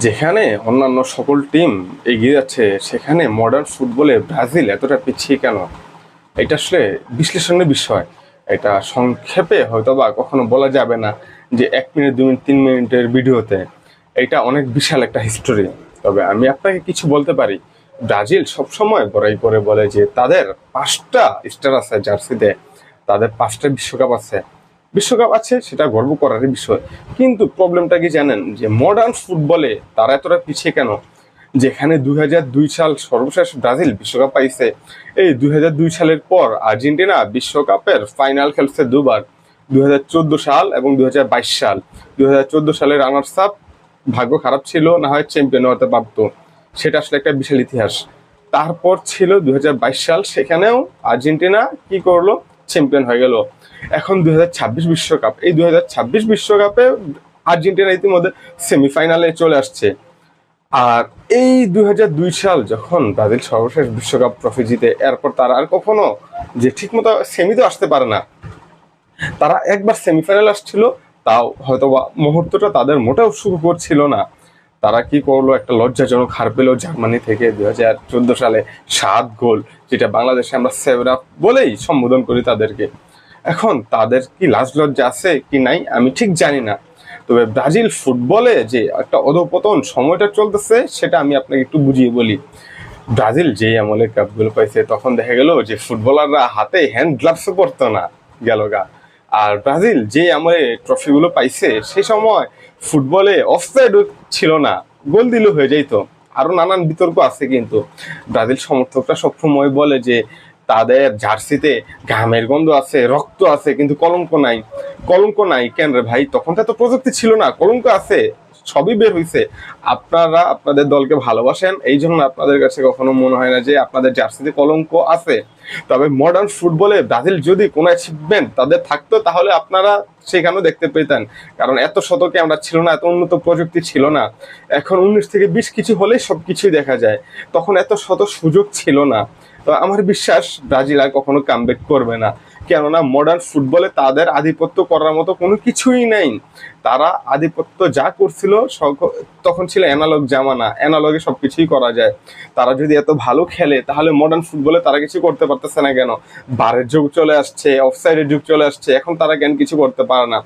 যেখানে অন্যান্য সকল টিম এগিয়ে যাচ্ছে সেখানে মডার্ন ফুটবলে ব্রাজিল এতটা পিছিয়ে কেন? এটা আসলে বিশ্লেষণের বিষয়। এটা সংক্ষেপে হয়তোবা কখনো বলা যাবে না যে 1 মিনিট 2 মিনিট 3 মিনিটের ভিডিওতে। এটা অনেক বিশাল একটা হিস্টোরি। তবে আমি আপনাকে কিছু বলতে পারি, ব্রাজিল সবসময় বড়াই করে বলে যে তাদের 5টা স্টার আছে জার্সিতে, তাদের 5টা বিশ্বকাপ আছে, সেটা গর্ব করারই বিষয়। কিন্তু প্রবলেমটা কি জানেন, যে মডার্ন ফুটবলে তারা এতটা পিছিয়ে কেন? যেখানে 2002 সাল সর্বশেষ ব্রাজিল বিশ্বকাপ পাইছে, এই 2002 সালের পর আর্জেন্টিনা বিশ্বকাপের ফাইনাল খেলছে দুবার, 2014 সাল এবং 2022 সাল। 2014 সালে রানার্স আপ, ভাগ্য খারাপ ছিল, না হয় চ্যাম্পিয়ন হতে পারতো, সেটা আসলে একটা বিশাল ইতিহাস। তারপর ছিল 2022 সাল, সেখানেও আর্জেন্টিনা কি করলো, চ্যাম্পিয়ন হয়ে গেল। এখন 2026 বিশ্বকাপ, এই 2026 বিশ্বকাপে আর্জেন্টিনা ইতিমধ্যে সেমিফাইনালে চলে আসছে। আর এই 2002 সাল যখন ব্রাজিল সর্বশেষ বিশ্বকাপ ট্রফি জিতে, এরপর তারা আর কখনো যে ঠিক মতো সেমিতে আসতে পারে না। তারা একবার সেমিফাইনাল আসছিল, তাও হয়তো মুহূর্তটা তাদের মোটেও সুখকর ছিল না। তারা কি করলো, একটা লজ্জাজনক হার পেল জার্মানি থেকে 2014 সালে 7 গোল, যেটা বাংলাদেশে আমরা সেভরা বলেই সম্বোধন করি তাদেরকে। এখন তাদের কি লাজ লজ্জা আছে কি নাই আমি ঠিক জানি না। তবে ব্রাজিল ফুটবলে যে একটা অধঃপতন সময়টা চলতেছে, সেটা আমি আপনাকে একটু বুঝিয়ে বলি। ব্রাজিল যে আমলে কাপগুলো পাইছে, তখন দেখা গেল যে ফুটবলাররা হাতে হ্যান্ড গ্লাভসও পরতো না, গেল গা। আর ব্রাজিল যে আমলে ট্রফিগুলো পাইছে, সেই সময় ফুটবলে অফসাইড ছিল না, গোল দিলে হয়ে যাইতো। আরো নানান বিতর্ক আছে, কিন্তু ব্রাজিল সমর্থকরা সবসময় বলে যে তাদের জার্সিতে ঘামের গন্ধ আছে, রক্ত আছে, কিন্তু কলঙ্ক নাই। কলঙ্ক নাই কেন রে ভাই? তখন তো এত প্রযুক্তি ছিল না, কলঙ্ক আছে, সবই বের হইছে। আপনারা আপনাদের দলকে ভালোবাসেন, এই জন্য আপনাদের কাছে কখনো মনে হয় না যে আপনাদের জার্সিতে কলঙ্ক আছে। তবে মডার্ন ফুটবলে ব্রাজিল যদি কোনো অ্যাচিভমেন্ট তাদের থাকতো, তাহলে আপনারা সেখানেও দেখতে পেতেন। কারণ এত শতকে আমরা ছিল না, এত উন্নত প্রযুক্তি ছিল না। এখন 19 থেকে 20 কিছু হলেই সবকিছুই দেখা যায়, তখন এত শত সুযোগ ছিল না। তো আমার বিশ্বাস ব্রাজিল আর কখনো কামব্যাক করবে না, কেননা মডার্ন ফুটবলে তাদের আধিপত্য করার মতো কোনো কিছুই নেই। তারা আধিপত্য যা করছিল তখন ছিল অ্যানালগ জামানা, অ্যানালগে সবকিছুই করা যায়। তারা যদি এত ভালো খেলে, তাহলে মডার্ন ফুটবলে তারা কিছু করতে পারতেছে না কেন? বারের যুগ চলে আসছে, অফসাইডের যুগ চলে আসছে, এখন তারা কেন কিছু করতে পারে না?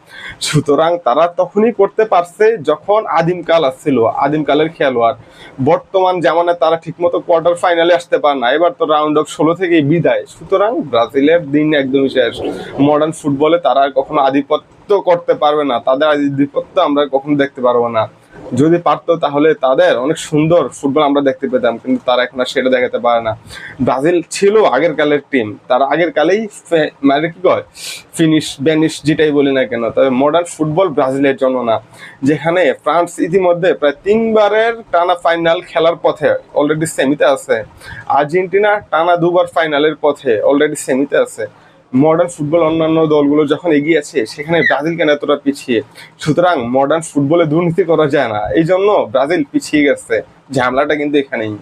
সুতরাং তারা তখনই করতে পারছে যখন আদিমকাল আসছিল, আদিমকালের খেলোয়াড়। বর্তমান জামানায় তারা ঠিকমতো কোয়ার্টার ফাইনালে আসতে পারে না, এবার তো রাউন্ড অফ 16 থেকেই বিদায়। সুতরাং ব্রাজিলের দিন একদমই শেষ। মডার্ন ফুটবলে তারা কখনো আধিপত্য করতে পারবে না, তাদের আধিপত্য আমরা কখনো দেখতে পারবো না। যদি পারতো তাহলে তাদের অনেক সুন্দর ফুটবল আমরা দেখতে পেতাম, কিন্তু তারা এখন আর সেটা দেখাতে পারে না। ব্রাজিল ছিল আগের কালের টিম, তারা আগের কালেই মানে কি কয় ফিনিশ ব্যানিশ যেটাই বলি না কেন। তবে মডার্ন ফুটবল ব্রাজিলের জন্য না, যেখানে ফ্রান্স ইতিমধ্যে প্রায় 3বারের টানা ফাইনাল খেলার পথে অলরেডি সেমিতে আছে, আর্জেন্টিনা টানা 2বার ফাইনালের পথে অলরেডি সেমিতে আছে। মডার্ন ফুটবল অন্যান্য দলগুলো যখন এগিয়ে আছে, সেখানে ব্রাজিল কেন এতটা পিছিয়ে? সুতরাং মডার্ন ফুটবলে দুর্নীতি করা যায় না, এই জন্য ব্রাজিল পিছিয়ে গেছে। ঝামেলাটা কিন্তু এখানেই।